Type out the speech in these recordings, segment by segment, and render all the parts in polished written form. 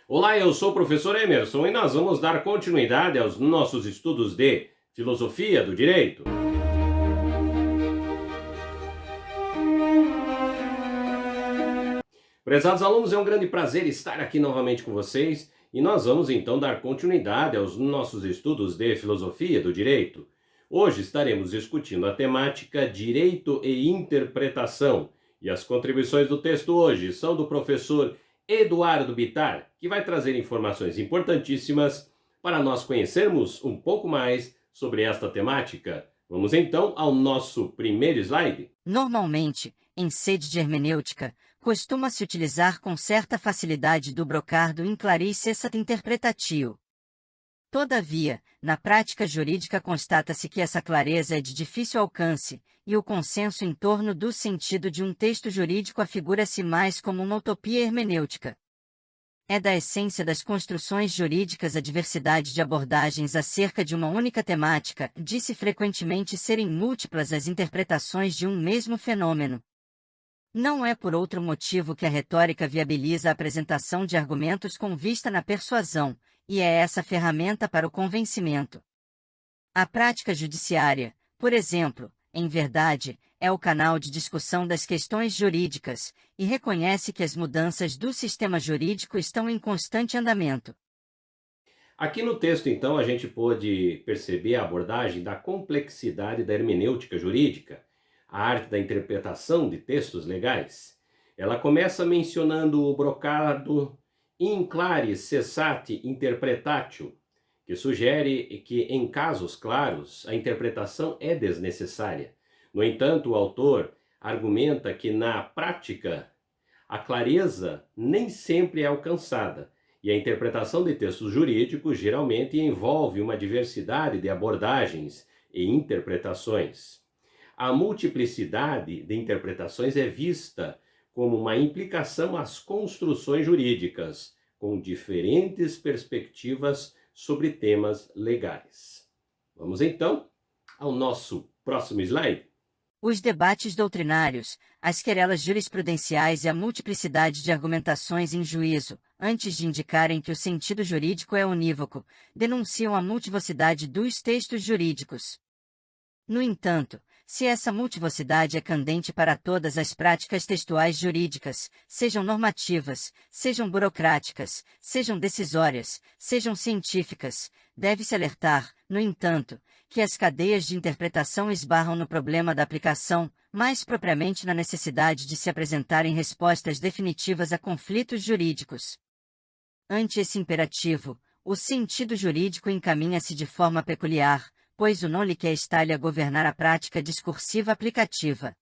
Olá, eu sou o professor Emerson e nós vamos dar continuidade aos nossos estudos de Filosofia do Direito. Prezados alunos, é um grande prazer estar aqui novamente com vocês e nós vamos então dar continuidade aos nossos estudos de Filosofia do Direito. Hoje estaremos discutindo a temática Direito e Interpretação e as contribuições do texto hoje são do professor Eduardo Bittar, que vai trazer informações importantíssimas para nós conhecermos um pouco mais sobre esta temática. Vamos então ao nosso primeiro slide. Normalmente, em sede de hermenêutica, costuma-se utilizar com certa facilidade do brocardo in claris essat interpretatio. Todavia, na prática jurídica constata-se que essa clareza é de difícil alcance, e o consenso em torno do sentido de um texto jurídico afigura-se mais como uma utopia hermenêutica. É da essência das construções jurídicas a diversidade de abordagens acerca de uma única temática, de-se frequentemente serem múltiplas as interpretações de um mesmo fenômeno. Não é por outro motivo que a retórica viabiliza a apresentação de argumentos com vista na persuasão, e é essa ferramenta para o convencimento. A prática judiciária, por exemplo, em verdade, é o canal de discussão das questões jurídicas, e reconhece que as mudanças do sistema jurídico estão em constante andamento. Aqui no texto, então, a gente pôde perceber a abordagem da complexidade da hermenêutica jurídica, a arte da interpretação de textos legais. Ela começa mencionando o brocardo in claris cessat interpretatio, que sugere que, em casos claros, a interpretação é desnecessária. No entanto, o autor argumenta que, na prática, a clareza nem sempre é alcançada, e a interpretação de textos jurídicos geralmente envolve uma diversidade de abordagens e interpretações. A multiplicidade de interpretações é vista como uma implicação às construções jurídicas, com diferentes perspectivas sobre temas legais. Vamos então ao nosso próximo slide. Os debates doutrinários, as querelas jurisprudenciais e a multiplicidade de argumentações em juízo, antes de indicarem que o sentido jurídico é unívoco, denunciam a multivocidade dos textos jurídicos. No entanto, se essa multivocidade é candente para todas as práticas textuais jurídicas, sejam normativas, sejam burocráticas, sejam decisórias, sejam científicas, deve-se alertar, no entanto, que as cadeias de interpretação esbarram no problema da aplicação, mais propriamente na necessidade de se apresentarem respostas definitivas a conflitos jurídicos. Ante esse imperativo, o sentido jurídico encaminha-se de forma peculiar, pois o non liquer está-lhe a governar a prática discursiva aplicativa.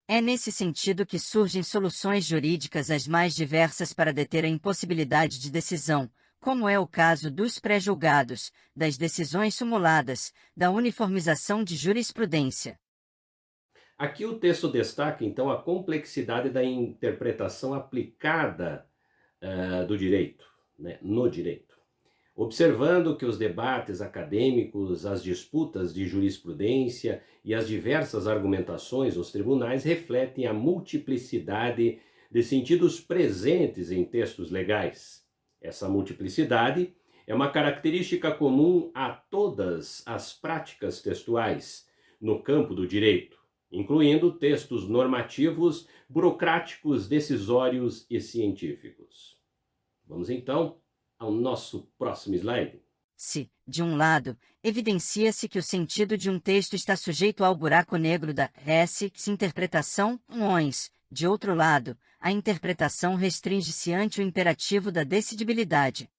É nesse sentido que surgem soluções jurídicas as mais diversas para deter a impossibilidade de decisão, como é o caso dos pré-julgados, das decisões sumuladas, da uniformização de jurisprudência. Aqui o texto destaca, então, a complexidade da interpretação aplicada do direito, né, no direito. Observando que os debates acadêmicos, as disputas de jurisprudência e as diversas argumentações nos tribunais refletem a multiplicidade de sentidos presentes em textos legais. Essa multiplicidade é uma característica comum a todas as práticas textuais no campo do direito, incluindo textos normativos, burocráticos, decisórios e científicos. Vamos então ao nosso próximo slide. Se, de um lado, evidencia-se que o sentido de um texto está sujeito ao buraco negro da interpretação, de outro lado, a interpretação restringe-se ante o imperativo da decidibilidade.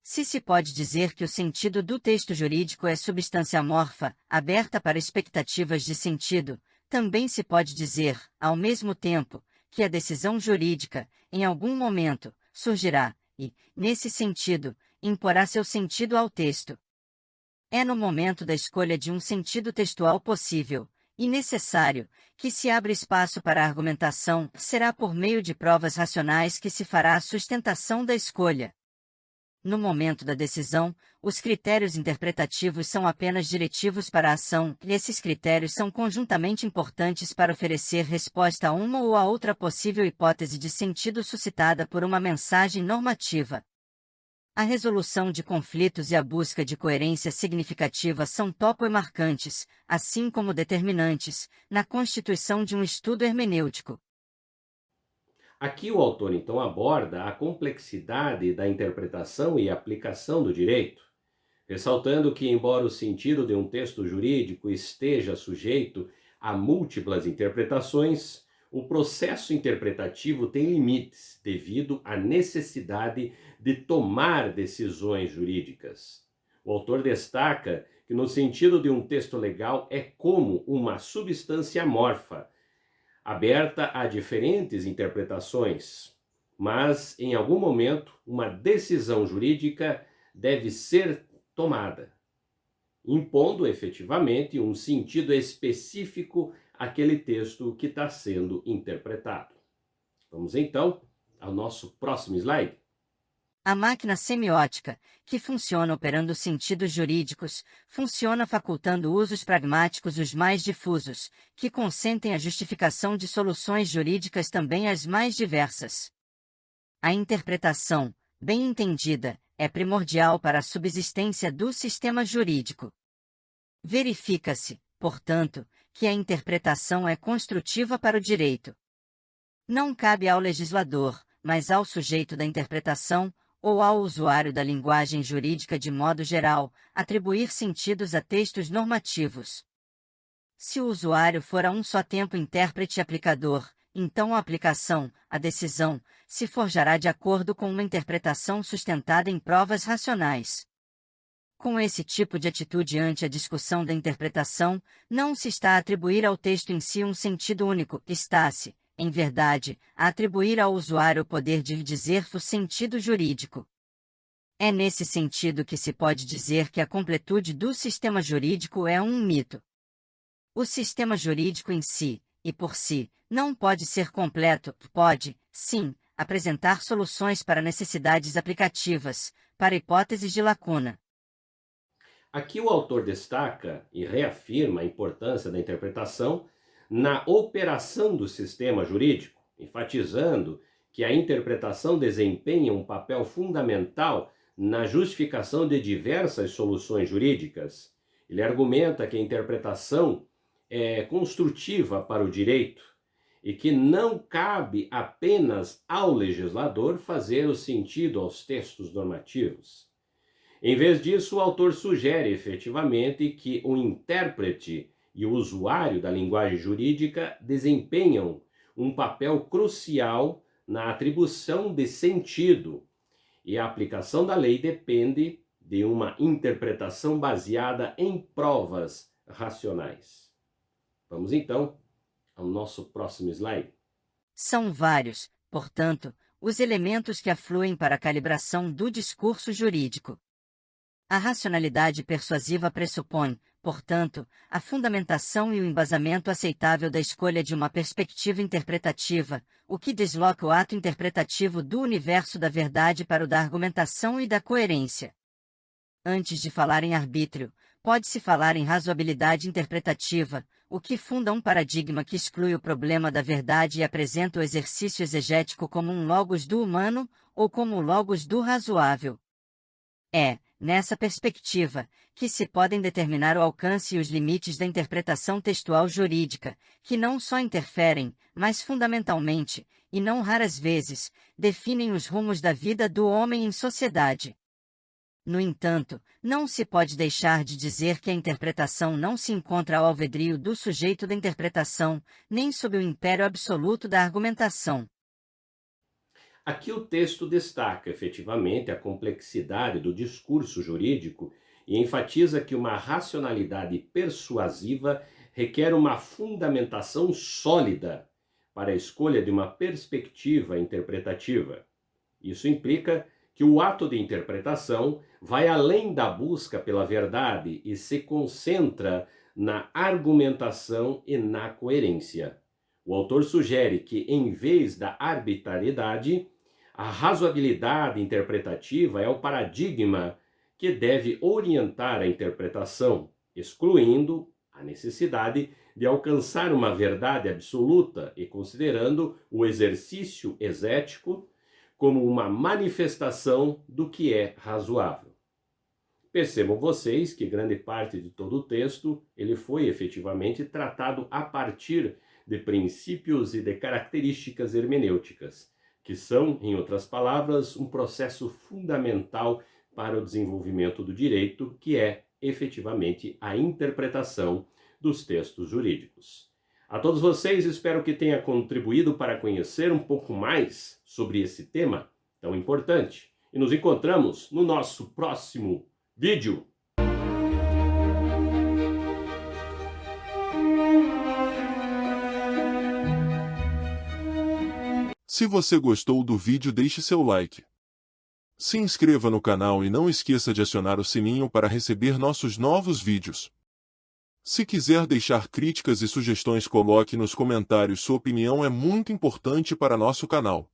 Se pode dizer que o sentido do texto jurídico é substância amorfa, aberta para expectativas de sentido, também se pode dizer, ao mesmo tempo, que a decisão jurídica, em algum momento, surgirá, e, nesse sentido, imporá seu sentido ao texto. É no momento da escolha de um sentido textual possível, e necessário, que se abre espaço para a argumentação, será por meio de provas racionais que se fará a sustentação da escolha. No momento da decisão, os critérios interpretativos são apenas diretivos para a ação, e esses critérios são conjuntamente importantes para oferecer resposta a uma ou a outra possível hipótese de sentido suscitada por uma mensagem normativa. A resolução de conflitos e a busca de coerência significativa são topo-marcantes, assim como determinantes, na constituição de um estudo hermenêutico. Aqui o autor então aborda a complexidade da interpretação e aplicação do direito, ressaltando que, embora o sentido de um texto jurídico esteja sujeito a múltiplas interpretações, o processo interpretativo tem limites devido à necessidade de tomar decisões jurídicas. O autor destaca que, no sentido de um texto legal, é como uma substância amorfa, aberta a diferentes interpretações, mas em algum momento uma decisão jurídica deve ser tomada, impondo efetivamente um sentido específico àquele texto que está sendo interpretado. Vamos então ao nosso próximo slide. A máquina semiótica, que funciona operando sentidos jurídicos, funciona facultando usos pragmáticos os mais difusos, que consentem a justificação de soluções jurídicas também as mais diversas. A interpretação, bem entendida, é primordial para a subsistência do sistema jurídico. Verifica-se, portanto, que a interpretação é construtiva para o direito. Não cabe ao legislador, mas ao sujeito da interpretação, ou ao usuário da linguagem jurídica de modo geral, atribuir sentidos a textos normativos. Se o usuário for a um só tempo intérprete e aplicador, então a aplicação, a decisão, se forjará de acordo com uma interpretação sustentada em provas racionais. Com esse tipo de atitude ante a discussão da interpretação, não se está a atribuir ao texto em si um sentido único, está-se, em verdade, a atribuir ao usuário o poder de dizer o sentido jurídico. É nesse sentido que se pode dizer que a completude do sistema jurídico é um mito. O sistema jurídico em si, e por si, não pode ser completo, pode, sim, apresentar soluções para necessidades aplicativas, para hipóteses de lacuna. Aqui o autor destaca e reafirma a importância da interpretação na operação do sistema jurídico, enfatizando que a interpretação desempenha um papel fundamental na justificação de diversas soluções jurídicas. Ele argumenta que a interpretação é construtiva para o direito e que não cabe apenas ao legislador fazer o sentido aos textos normativos. Em vez disso, o autor sugere efetivamente que o intérprete e o usuário da linguagem jurídica desempenham um papel crucial na atribuição de sentido, e a aplicação da lei depende de uma interpretação baseada em provas racionais. Vamos então ao nosso próximo slide. São vários, portanto, os elementos que afluem para a calibração do discurso jurídico. A racionalidade persuasiva pressupõe, portanto, a fundamentação e o embasamento aceitável da escolha de uma perspectiva interpretativa, o que desloca o ato interpretativo do universo da verdade para o da argumentação e da coerência. Antes de falar em arbítrio, pode-se falar em razoabilidade interpretativa, o que funda um paradigma que exclui o problema da verdade e apresenta o exercício exegético como um logos do humano, ou como o logos do razoável. É, nessa perspectiva, que se podem determinar o alcance e os limites da interpretação textual jurídica, que não só interferem, mas fundamentalmente, e não raras vezes, definem os rumos da vida do homem em sociedade. No entanto, não se pode deixar de dizer que a interpretação não se encontra ao alvedrio do sujeito da interpretação, nem sob o império absoluto da argumentação. Aqui o texto destaca efetivamente a complexidade do discurso jurídico e enfatiza que uma racionalidade persuasiva requer uma fundamentação sólida para a escolha de uma perspectiva interpretativa. Isso implica que o ato de interpretação vai além da busca pela verdade e se concentra na argumentação e na coerência. O autor sugere que, em vez da arbitrariedade, A razoabilidade interpretativa é o paradigma que deve orientar a interpretação, excluindo a necessidade de alcançar uma verdade absoluta e considerando o exercício exético como uma manifestação do que é razoável. Percebam vocês que grande parte de todo o texto ele foi efetivamente tratado a partir de princípios e de características hermenêuticas, que são, em outras palavras, um processo fundamental para o desenvolvimento do direito, que é efetivamente a interpretação dos textos jurídicos. A todos vocês, espero que tenha contribuído para conhecer um pouco mais sobre esse tema tão importante. E nos encontramos no nosso próximo vídeo. Se você gostou do vídeo, deixe seu like. Se inscreva no canal e não esqueça de acionar o sininho para receber nossos novos vídeos. Se quiser deixar críticas e sugestões, coloque nos comentários. Sua opinião é muito importante para nosso canal.